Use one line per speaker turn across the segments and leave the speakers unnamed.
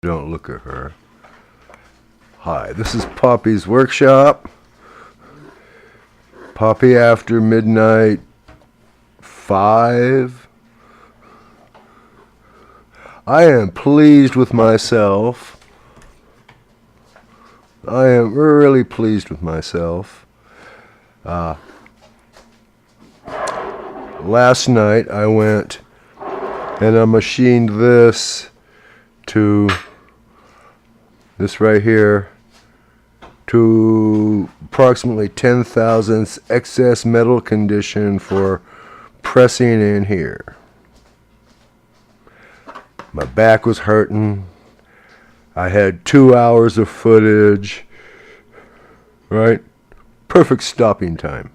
Don't look at her. Hi, this is Poppy's workshop. Poppy after midnight 5. I am pleased with myself. I am really pleased with myself. Last night I went and I machined this to this right here to approximately 10 thousandths excess metal condition for pressing in here. My back was hurting. I had 2 hours of footage, right? Perfect stopping time.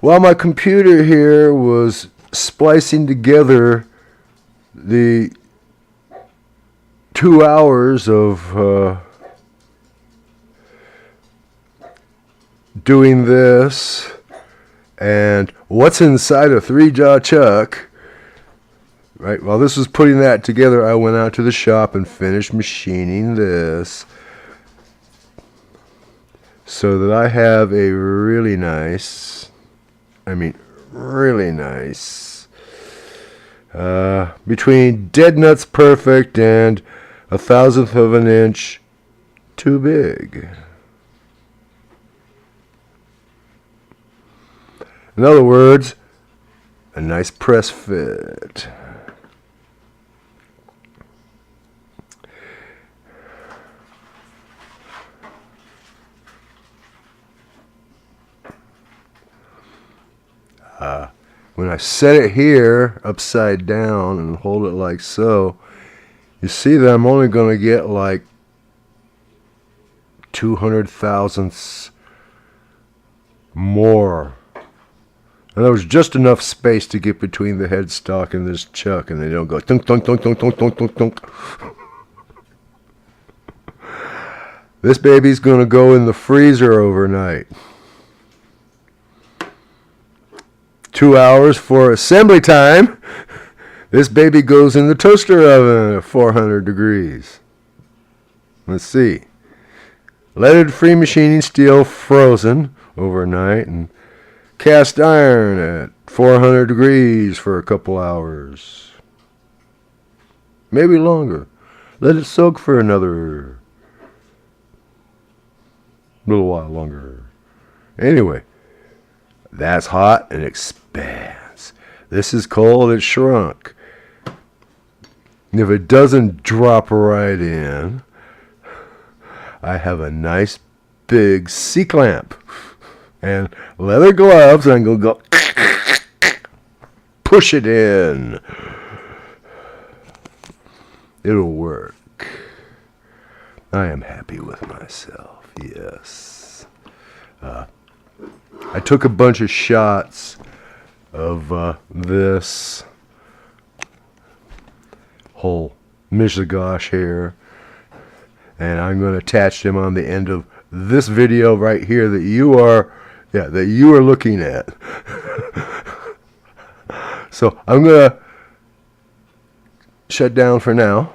While my computer here was splicing together the 2 hours of doing this and what's inside a 3-jaw chuck, right? While this was putting that together, I went out to the shop and finished machining this so that I have a really nice, really nice, between dead nuts perfect and 1/1000th of an inch too big. In other words, a nice press fit. When I set it here upside down and hold it like so, you see that I'm only going to get like 200 thousandths more. And there was just enough space to get between the headstock and this chuck, and they don't go tunk, tunk, tunk, tunk, tunk, tunk, tunk, tunk. This baby's going to go in the freezer overnight. 2 hours for assembly time. This baby goes in the toaster oven at 400 degrees. Let's see. Leaded free machining steel frozen overnight, and cast iron at 400 degrees for a couple hours. Maybe longer. Let it soak for another little while longer. Anyway, that's hot and expands. This is cold, it's shrunk. If it doesn't drop right in, I have a nice big C-clamp and leather gloves, and I'm going to go push it in. It'll work. I am happy with myself, yes. I took a bunch of shots of this whole mishigosh here, and I'm going to attach them on the end of this video right here that you are looking at. So I'm going to shut down for now.